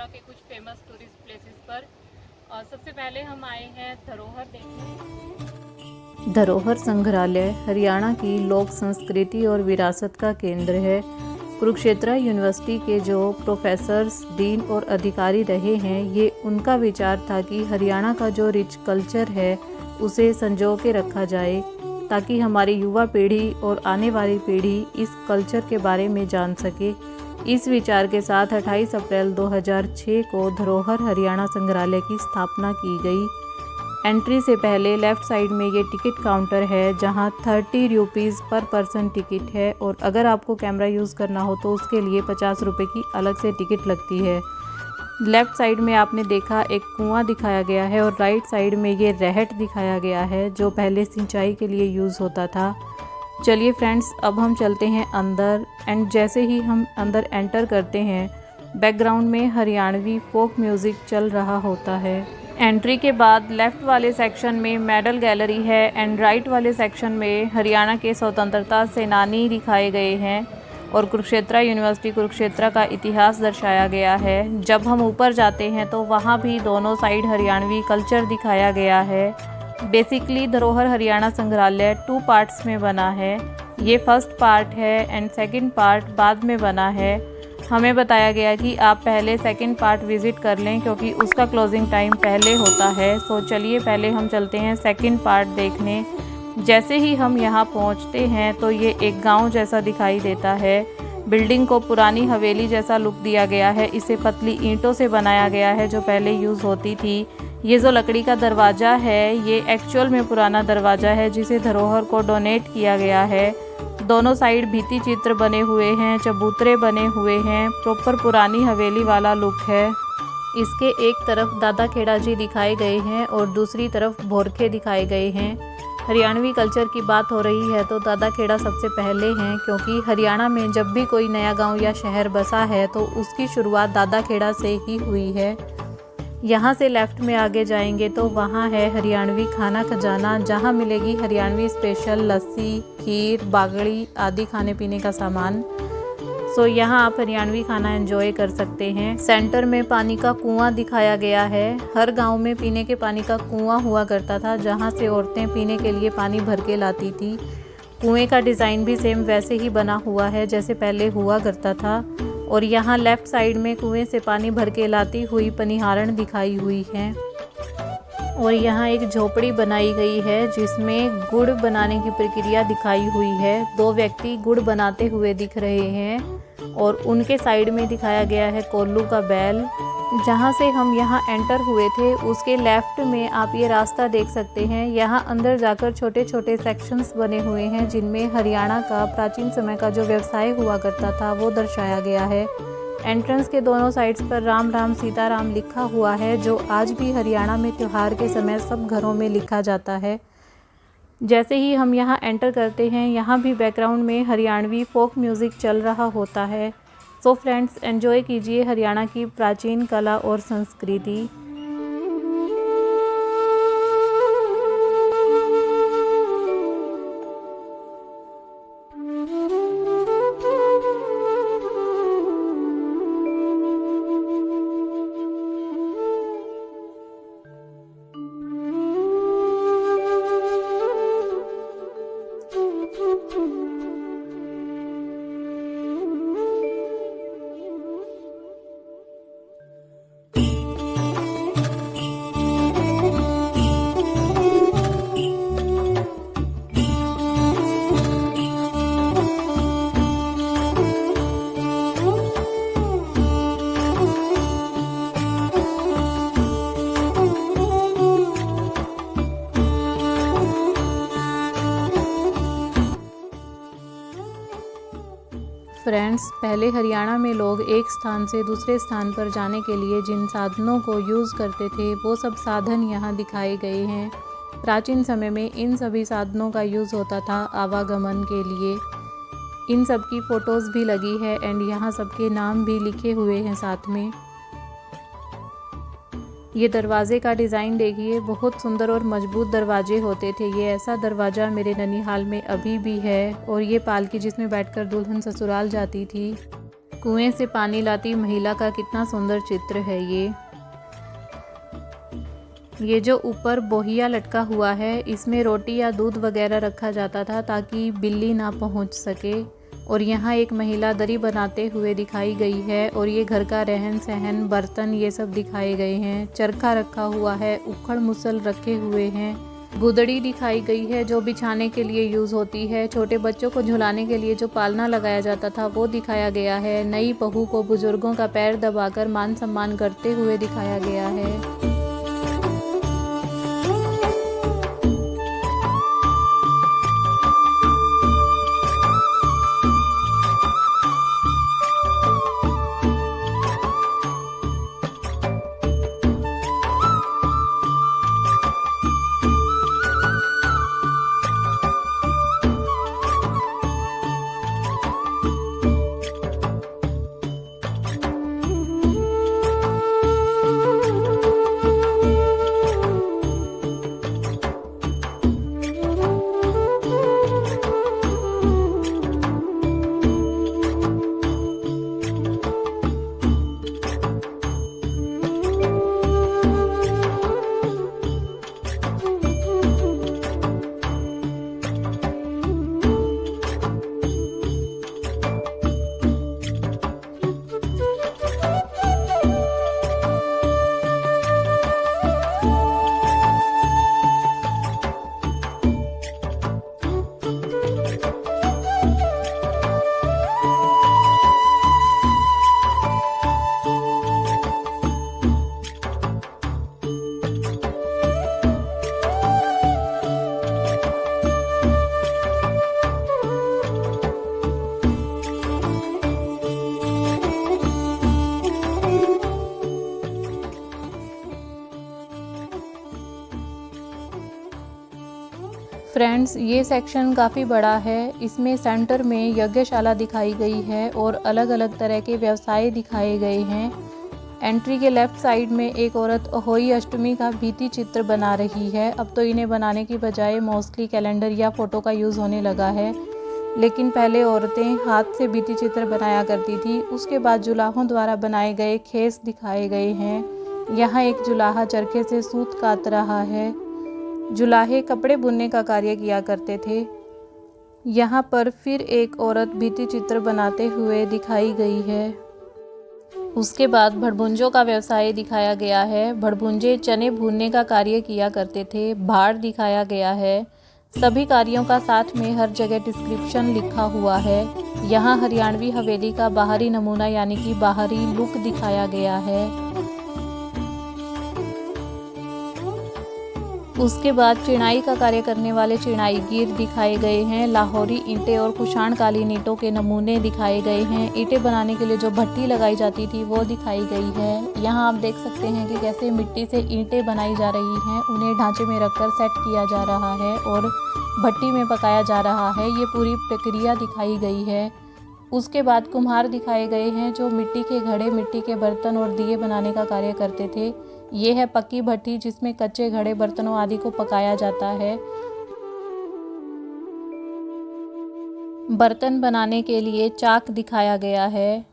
के कुछ famous tourist places पर। और सबसे पहले हम आए हैं धरोहर देखने। धरोहर संग्रहालय हरियाणा की लोक संस्कृति और विरासत का केंद्र है। कुरुक्षेत्र यूनिवर्सिटी के जो प्रोफेसर्स, डीन और अधिकारी रहे हैं, ये उनका विचार था कि हरियाणा का जो रिच कल्चर है उसे संजो के रखा जाए, ताकि हमारी युवा पीढ़ी और आने वाली पीढ़ी इस कल्चर के बारे में जान सके। इस विचार के साथ 28 अप्रैल 2006 को धरोहर हरियाणा संग्रहालय की स्थापना की गई। एंट्री से पहले लेफ़्ट साइड में ये टिकट काउंटर है, जहां 30 रुपीज़ पर पर्सन टिकट है, और अगर आपको कैमरा यूज़ करना हो तो उसके लिए 50 रुपये की अलग से टिकट लगती है। लेफ़्ट साइड में आपने देखा एक कुआं दिखाया गया है, और राइट साइड में ये रहट दिखाया गया है जो पहले सिंचाई के लिए यूज़ होता था। चलिए फ्रेंड्स, अब हम चलते हैं अंदर। एंड जैसे ही हम अंदर एंटर करते हैं, बैकग्राउंड में हरियाणवी फोक म्यूज़िक चल रहा होता है। एंट्री के बाद लेफ़्ट वाले सेक्शन में मेडल गैलरी है, एंड राइट वाले सेक्शन में हरियाणा के स्वतंत्रता सेनानी दिखाए गए हैं और कुरुक्षेत्र यूनिवर्सिटी कुरुक्षेत्र का इतिहास दर्शाया गया है। जब हम ऊपर जाते हैं तो वहाँ भी दोनों साइड हरियाणवी कल्चर दिखाया गया है। बेसिकली धरोहर हरियाणा संग्रहालय 2 पार्ट्स में बना है। ये फर्स्ट पार्ट है एंड सेकंड पार्ट बाद में बना है। हमें बताया गया कि आप पहले सेकंड पार्ट विज़िट कर लें, क्योंकि उसका क्लोजिंग टाइम पहले होता है। सो चलिए पहले हम चलते हैं सेकंड पार्ट देखने। जैसे ही हम यहाँ पहुँचते हैं तो ये एक गांव जैसा दिखाई देता है। बिल्डिंग को पुरानी हवेली जैसा लुक दिया गया है। इसे पतली ईंटों से बनाया गया है जो पहले यूज़ होती थी। ये जो लकड़ी का दरवाज़ा है, ये एक्चुअल में पुराना दरवाज़ा है जिसे धरोहर को डोनेट किया गया है। दोनों साइड भित्ति चित्र बने हुए हैं, चबूतरे बने हुए हैं। प्रॉपर पुरानी हवेली वाला लुक है। इसके एक तरफ दादा खेड़ा जी दिखाए गए हैं और दूसरी तरफ भोरखे दिखाए गए हैं। हरियाणवी कल्चर की बात हो रही है तो दादा खेड़ा सबसे पहले हैं, क्योंकि हरियाणा में जब भी कोई नया गांव या शहर बसा है तो उसकी शुरुआत दादा खेड़ा से ही हुई है। यहाँ से लेफ़्ट में आगे जाएंगे तो वहाँ है हरियाणवी खाना खजाना, जहाँ मिलेगी हरियाणवी स्पेशल लस्सी, खीर, बागड़ी आदि खाने पीने का सामान। सो यहाँ आप हरियाणवी खाना एंजॉय कर सकते हैं। सेंटर में पानी का कुआं दिखाया गया है। हर गांव में पीने के पानी का कुआं हुआ करता था, जहाँ से औरतें पीने के लिए पानी भर के लाती थी। कुएं का डिज़ाइन भी सेम वैसे ही बना हुआ है जैसे पहले हुआ करता था। और यहाँ लेफ़्ट साइड में कुएं से पानी भर के लाती हुई पनिहारण दिखाई हुई है। और यहाँ एक झोपड़ी बनाई गई है जिसमें गुड़ बनाने की प्रक्रिया दिखाई हुई है। 2 व्यक्ति गुड़ बनाते हुए दिख रहे हैं और उनके साइड में दिखाया गया है कोल्लू का बैल। जहाँ से हम यहाँ एंटर हुए थे उसके लेफ़्ट में आप ये रास्ता देख सकते हैं। यहाँ अंदर जाकर छोटे छोटे सेक्शंस बने हुए हैं जिनमें हरियाणा का प्राचीन समय का जो व्यवसाय हुआ करता था वो दर्शाया गया है। एंट्रेंस के दोनों साइड्स पर राम राम सीताराम लिखा हुआ है, जो आज भी हरियाणा में त्यौहार के समय सब घरों में लिखा जाता है। जैसे ही हम यहाँ एंटर करते हैं, यहाँ भी बैकग्राउंड में हरियाणवी फोक म्यूज़िक चल रहा होता है। सो फ्रेंड्स, एंजॉय कीजिए हरियाणा की प्राचीन कला और संस्कृति। फ्रेंड्स, पहले हरियाणा में लोग एक स्थान से दूसरे स्थान पर जाने के लिए जिन साधनों को यूज़ करते थे वो सब साधन यहाँ दिखाए गए हैं। प्राचीन समय में इन सभी साधनों का यूज़ होता था आवागमन के लिए। इन सब की फ़ोटोज़ भी लगी है एंड यहाँ सबके नाम भी लिखे हुए हैं साथ में। ये दरवाज़े का डिज़ाइन देखिए, बहुत सुंदर और मजबूत दरवाजे होते थे। ये ऐसा दरवाज़ा मेरे ननिहाल में अभी भी है। और ये पालकी जिसमें बैठकर दुल्हन ससुराल जाती थी। कुएं से पानी लाती महिला का कितना सुंदर चित्र है ये जो ऊपर बोहिया लटका हुआ है, इसमें रोटी या दूध वगैरह रखा जाता था ताकि बिल्ली ना पहुंच सके। और यहाँ एक महिला दरी बनाते हुए दिखाई गई है और ये घर का रहन सहन, बर्तन, ये सब दिखाए गए हैं। चरखा रखा हुआ है, उखड़ मुसल रखे हुए हैं, गुदड़ी दिखाई गई है जो बिछाने के लिए यूज़ होती है। छोटे बच्चों को झुलाने के लिए जो पालना लगाया जाता था वो दिखाया गया है। नई बहू को बुजुर्गों का पैर दबाकर मान सम्मान करते हुए दिखाया गया है। फ्रेंड्स, ये सेक्शन काफ़ी बड़ा है। इसमें सेंटर में यज्ञशाला दिखाई गई है और अलग अलग तरह के व्यवसाय दिखाए गए हैं। एंट्री के लेफ़्ट साइड में एक औरत अहोई अष्टमी का भित्ति चित्र बना रही है। अब तो इन्हें बनाने की बजाय मोस्टली कैलेंडर या फ़ोटो का यूज़ होने लगा है, लेकिन पहले औरतें हाथ से भित्ति चित्र बनाया करती थी। उसके बाद जुलाहों द्वारा बनाए गए खेस दिखाए गए हैं। यहाँ एक जुलाहा चरखे से सूत काट रहा है। जुलाहे कपड़े बुनने का कार्य किया करते थे। यहाँ पर फिर एक औरत भित्ति चित्र बनाते हुए दिखाई गई है। उसके बाद भड़भुंजों का व्यवसाय दिखाया गया है। भड़भुंजे चने भूनने का कार्य किया करते थे। भाड़ दिखाया गया है। सभी कार्यों का साथ में हर जगह डिस्क्रिप्शन लिखा हुआ है। यहाँ हरियाणवी हवेली का बाहरी नमूना यानी कि बाहरी लुक दिखाया गया है। उसके बाद चिनाई का कार्य करने वाले चिनाईगीर दिखाए गए हैं। लाहौरी ईंटें और कुषाण कालीन ईंटों के नमूने दिखाए गए हैं। ईंटें बनाने के लिए जो भट्टी लगाई जाती थी वो दिखाई गई है। यहाँ आप देख सकते हैं कि कैसे मिट्टी से ईंटें बनाई जा रही हैं। उन्हें ढांचे में रखकर सेट किया जा रहा है और भट्टी में पकाया जा रहा है। ये पूरी प्रक्रिया दिखाई गई है। उसके बाद कुम्हार दिखाए गए हैं जो मिट्टी के घड़े, मिट्टी के बर्तन और दिए बनाने का कार्य करते थे। ये है पक्की भट्टी जिसमें कच्चे घड़े, बर्तनों आदि को पकाया जाता है। बर्तन बनाने के लिए चाक दिखाया गया है।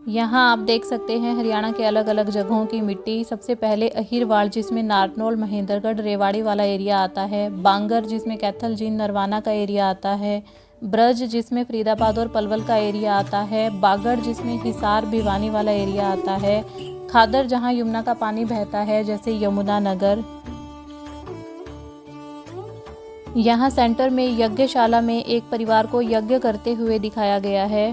यहाँ आप देख सकते हैं हरियाणा के अलग अलग जगहों की मिट्टी। सबसे पहले अहिरवाड़ जिसमें नारनौल, महेंद्रगढ़, रेवाड़ी वाला एरिया आता है। बांगर जिसमें कैथल, जींद, नरवाना का एरिया आता है। ब्रज जिसमें फरीदाबाद और पलवल का एरिया आता है। बागड़ जिसमें हिसार, भिवानी वाला एरिया आता है। खादर जहाँ यमुना का पानी बहता है जैसे यमुना नगर। यहाँ सेंटर में यज्ञशाला में एक परिवार को यज्ञ करते हुए दिखाया गया है।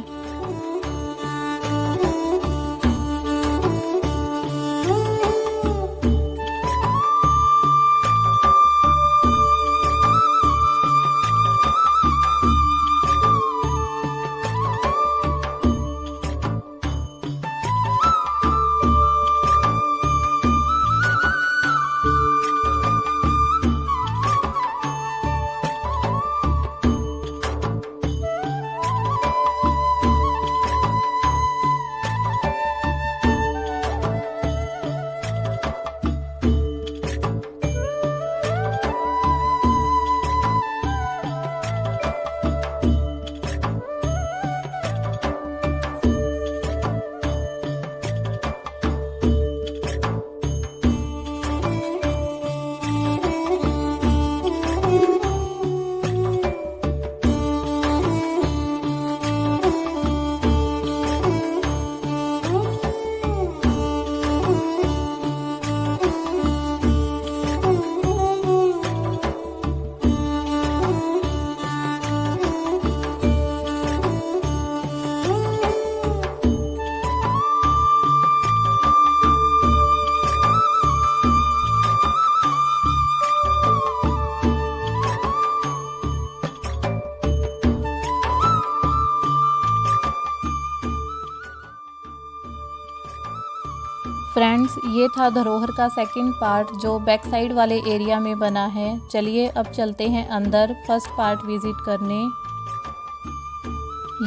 फ्रेंड्स, ये था धरोहर का सेकंड पार्ट जो बैक साइड वाले एरिया में बना है। चलिए अब चलते हैं अंदर फर्स्ट पार्ट विजिट करने।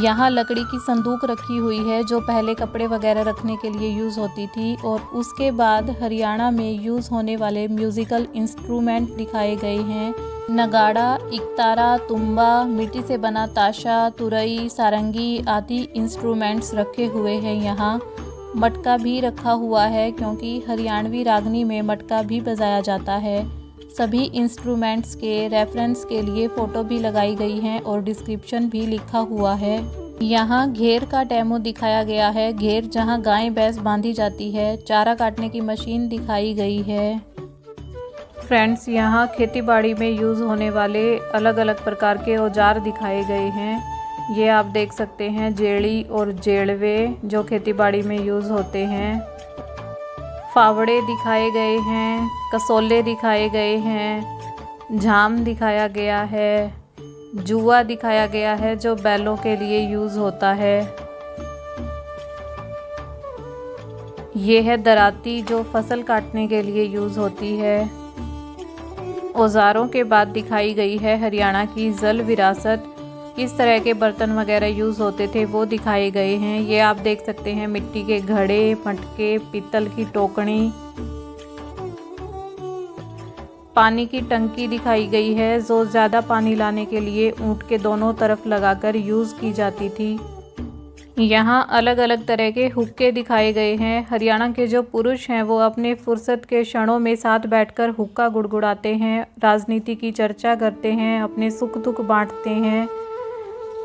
यहाँ लकड़ी की संदूक रखी हुई है जो पहले कपड़े वगैरह रखने के लिए यूज़ होती थी, और उसके बाद हरियाणा में यूज़ होने वाले म्यूज़िकल इंस्ट्रूमेंट दिखाए गए हैं। नगाड़ा, इकतारा, तुम्बा, मिट्टी से बना ताशा, तुरई, सारंगी आदि इंस्ट्रूमेंट्स रखे हुए हैं। यहाँ मटका भी रखा हुआ है क्योंकि हरियाणवी रागनी में मटका भी बजाया जाता है। सभी इंस्ट्रूमेंट्स के रेफरेंस के लिए फ़ोटो भी लगाई गई हैं और डिस्क्रिप्शन भी लिखा हुआ है। यहाँ घेर का डेमो दिखाया गया है। घेर जहाँ गाय भैंस बांधी जाती है। चारा काटने की मशीन दिखाई गई है। फ्रेंड्स, यहाँ खेतीबाड़ी में यूज़ होने वाले अलग अलग प्रकार के औजार दिखाए गए हैं। ये आप देख सकते हैं जेड़ी और जेड़वे जो खेतीबाड़ी में यूज़ होते हैं। फावड़े दिखाए गए हैं, कसोले दिखाए गए हैं, झाम दिखाया गया है, जुआ दिखाया गया है जो बैलों के लिए यूज़ होता है। ये है दराती जो फसल काटने के लिए यूज़ होती है। औजारों के बाद दिखाई गई है हरियाणा की जल विरासत। किस तरह के बर्तन वगैरह यूज़ होते थे वो दिखाए गए हैं। ये आप देख सकते हैं मिट्टी के घड़े, मटके, पीतल की टोकनी, पानी की टंकी दिखाई गई है जो ज़्यादा पानी लाने के लिए ऊंट के दोनों तरफ लगाकर यूज़ की जाती थी। यहाँ अलग अलग तरह के हुक्के दिखाए गए हैं। हरियाणा के जो पुरुष हैं वो अपने फुर्सत के क्षणों में साथ बैठकर हुक्का गुड़गुड़ाते हैं, राजनीति की चर्चा करते हैं, अपने सुख दुख बांटते हैं।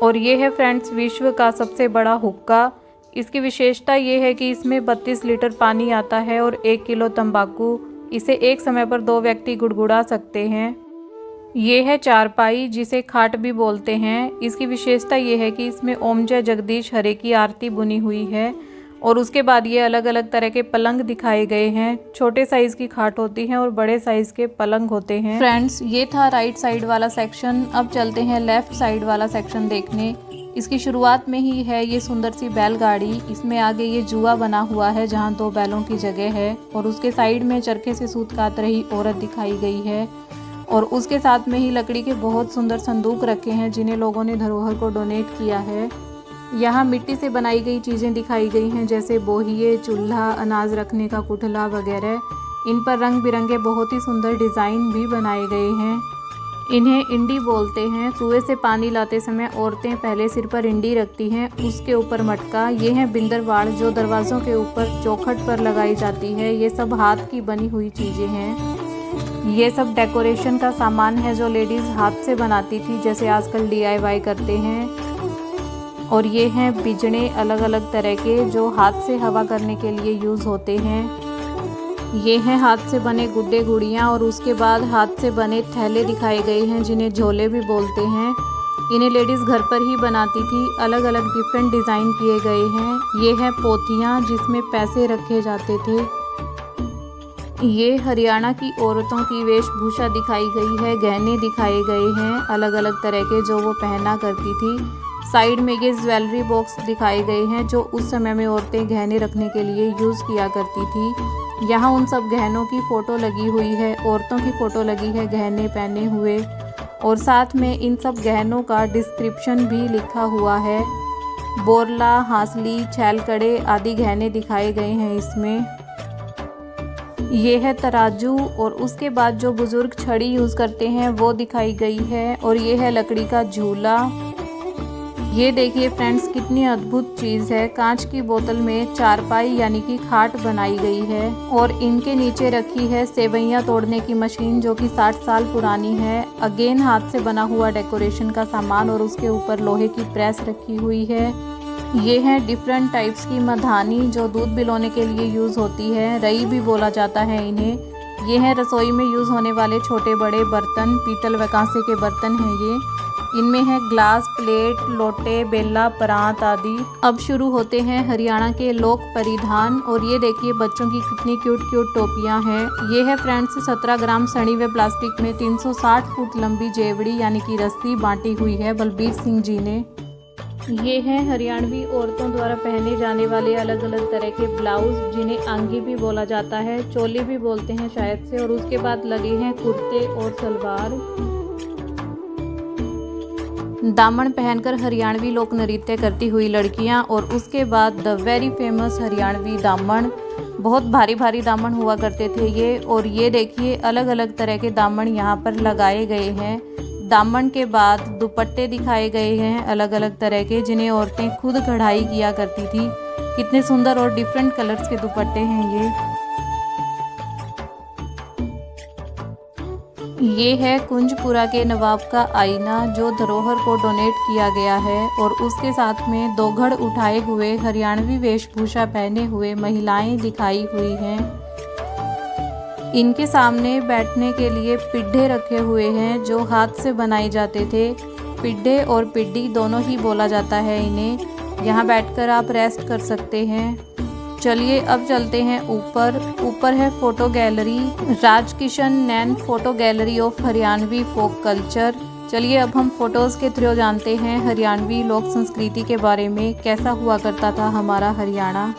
और ये है फ्रेंड्स विश्व का सबसे बड़ा हुक्का। इसकी विशेषता ये है कि इसमें 32 लीटर पानी आता है और 1 किलो तंबाकू। इसे एक समय पर 2 व्यक्ति गुड़गुड़ा सकते हैं। ये है चारपाई जिसे खाट भी बोलते हैं। इसकी विशेषता ये है कि इसमें ओम जय जगदीश हरे की आरती बुनी हुई है। और उसके बाद ये अलग अलग तरह के पलंग दिखाए गए हैं। छोटे साइज़ की खाट होती हैं और बड़े साइज़ के पलंग होते हैं। फ्रेंड्स, ये था राइट साइड वाला सेक्शन। अब चलते हैं लेफ़्ट साइड वाला सेक्शन देखने। इसकी शुरुआत में ही है ये सुंदर सी बैलगाड़ी। इसमें आगे ये जुआ बना हुआ है जहाँ 2 बैलों की जगह है, और उसके साइड में चरखे से सूत काट रही औरत दिखाई गई है। और उसके साथ में ही लकड़ी के बहुत सुंदर संदूक रखे हैं जिन्हें लोगों ने धरोहर को डोनेट किया है। यहाँ मिट्टी से बनाई गई चीज़ें दिखाई गई हैं जैसे बोहिए, चूल्हा, अनाज रखने का कुठला वगैरह। इन पर रंग बिरंगे बहुत ही सुंदर डिज़ाइन भी बनाए गए हैं। इन्हें इंडी बोलते हैं। कुएं से पानी लाते समय औरतें पहले सिर पर इंडी रखती हैं, उसके ऊपर मटका। ये है बिंदरवाड़ जो दरवाज़ों के ऊपर चौखट पर लगाई जाती है। ये सब हाथ की बनी हुई चीज़ें हैं। ये सब डेकोरेशन का सामान है जो लेडीज़ हाथ से बनाती थी, जैसे आजकल DIY करते हैं। और ये हैं बिजने अलग अलग तरह के जो हाथ से हवा करने के लिए यूज़ होते हैं। ये हैं हाथ से बने गुड्डे गुड़ियाँ, और उसके बाद हाथ से बने थैले दिखाए गए हैं जिन्हें झोले भी बोलते हैं। इन्हें लेडीज़ घर पर ही बनाती थी। अलग अलग डिफरेंट डिज़ाइन किए गए हैं। ये हैं पोथियाँ जिसमें पैसे रखे जाते थे। ये हरियाणा की औरतों की वेशभूषा दिखाई गई है। गहने दिखाए गए हैं अलग अलग तरह के जो वो पहना करती थी। साइड में ये ज्वेलरी बॉक्स दिखाए गए हैं जो उस समय में औरतें गहने रखने के लिए यूज़ किया करती थी। यहाँ उन सब गहनों की फ़ोटो लगी हुई है, औरतों की फ़ोटो लगी है गहने पहने हुए, और साथ में इन सब गहनों का डिस्क्रिप्शन भी लिखा हुआ है। बोरला, हांसली, छैलकड़े आदि गहने दिखाए गए हैं इसमें। ये है तराजू, और उसके बाद जो बुज़ुर्ग छड़ी यूज़ करते हैं वो दिखाई गई है। और ये है लकड़ी का झूला। ये देखिए फ्रेंड्स कितनी अद्भुत चीज़ है। कांच की बोतल में चारपाई यानी कि खाट बनाई गई है, और इनके नीचे रखी है सेवैयाँ तोड़ने की मशीन जो कि 60 साल पुरानी है। अगेन हाथ से बना हुआ डेकोरेशन का सामान, और उसके ऊपर लोहे की प्रेस रखी हुई है। ये हैं डिफरेंट टाइप्स की मधानी जो दूध बिलोने के लिए यूज़ होती है। रई भी बोला जाता है इन्हें। ये हैं रसोई में यूज़ होने वाले छोटे बड़े बर्तन। पीतल व कांसे के बर्तन हैं ये। इनमें है ग्लास, प्लेट, लोटे, बेला, परात आदि। अब शुरू होते हैं हरियाणा के लोक परिधान, और ये देखिए बच्चों की कितनी क्यूट क्यूट टोपियां हैं। ये है फ्रेंड्स 17 ग्राम सनी व प्लास्टिक में 360 फुट लंबी जेवड़ी यानी कि रस्सी बांटी हुई है बलबीर सिंह जी ने। ये हैं हरियाणवी औरतों द्वारा पहने जाने वाले अलग अलग तरह के ब्लाउज, जिन्हें आंगी भी बोला जाता है, चोली भी बोलते हैं शायद से। और उसके बाद लगे हैं कुर्ते और सलवार। दामन पहनकर हरियाणवी लोक नृत्य करती हुई लड़कियां। और उसके बाद द वेरी फेमस हरियाणवी दामन, बहुत भारी भारी दामन हुआ करते थे ये। और ये देखिए अलग अलग तरह के दामन यहाँ पर लगाए गए हैं। दामन के बाद दुपट्टे दिखाए गए हैं अलग अलग तरह के, जिन्हें औरतें खुद कढ़ाई किया करती थी। कितने सुंदर और डिफरेंट कलर्स के दुपट्टे हैं ये है कुंजपुरा के नवाब का आईना, जो धरोहर को डोनेट किया गया है। और उसके साथ में दो घड़ उठाए हुए हरियाणवी वेशभूषा पहने हुए महिलाएं दिखाई हुई हैं। इनके सामने बैठने के लिए पिड्ढे रखे हुए हैं, जो हाथ से बनाए जाते थे। पिड्ढे और पिड्डी दोनों ही बोला जाता है इन्हें। यहाँ बैठकर आप रेस्ट कर सकते हैं। चलिए अब चलते हैं ऊपर है photo gallery, Rajkishan Nain photo gallery of Haryanvi folk culture. चलिए अब हम फोटोज़ के थ्रू जानते हैं हरियाणवी लोक संस्कृति के बारे में, कैसा हुआ करता था हमारा हरियाणा।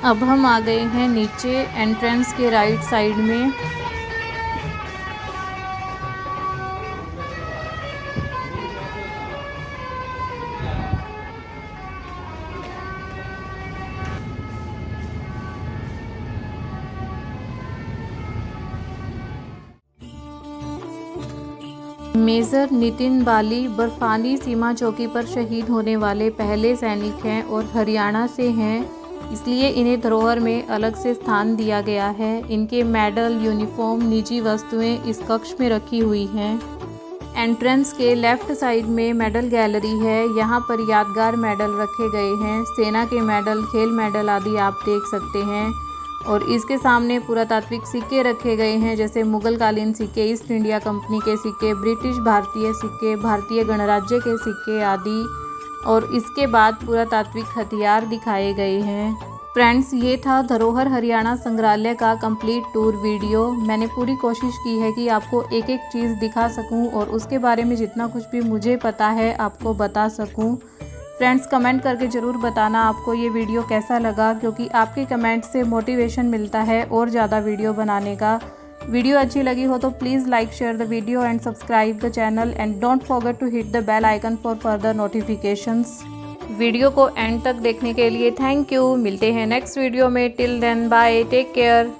अब हम आ गए हैं नीचे एंट्रेंस के राइट साइड में। मेजर नितिन बाली बर्फानी सीमा चौकी पर शहीद होने वाले पहले सैनिक हैं और हरियाणा से हैं, इसलिए इन्हें धरोहर में अलग से स्थान दिया गया है। इनके मेडल, यूनिफॉर्म, निजी वस्तुएं इस कक्ष में रखी हुई हैं। एंट्रेंस के लेफ्ट साइड में मेडल गैलरी है। यहाँ पर यादगार मेडल रखे गए हैं, सेना के मेडल, खेल मेडल आदि आप देख सकते हैं। और इसके सामने पुरातात्विक सिक्के रखे गए हैं, जैसे मुगलकालीन सिक्के, ईस्ट इंडिया कंपनी के सिक्के, ब्रिटिश भारतीय सिक्के, भारतीय गणराज्य के सिक्के आदि। और इसके बाद पुरातात्विक हथियार दिखाए गए हैं। फ्रेंड्स, ये था धरोहर हरियाणा संग्रहालय का कंप्लीट टूर वीडियो। मैंने पूरी कोशिश की है कि आपको एक एक चीज़ दिखा सकूं और उसके बारे में जितना कुछ भी मुझे पता है आपको बता सकूं। फ्रेंड्स, कमेंट करके ज़रूर बताना आपको ये वीडियो कैसा लगा, क्योंकि आपके कमेंट से मोटिवेशन मिलता है और ज़्यादा वीडियो बनाने का। वीडियो अच्छी लगी हो तो please like, share the video and subscribe the channel and don't forget to hit the bell icon for further notifications. Video को एंड तक देखने के लिए थैंक यू। मिलते हैं नेक्स्ट वीडियो में। Till then bye, take care.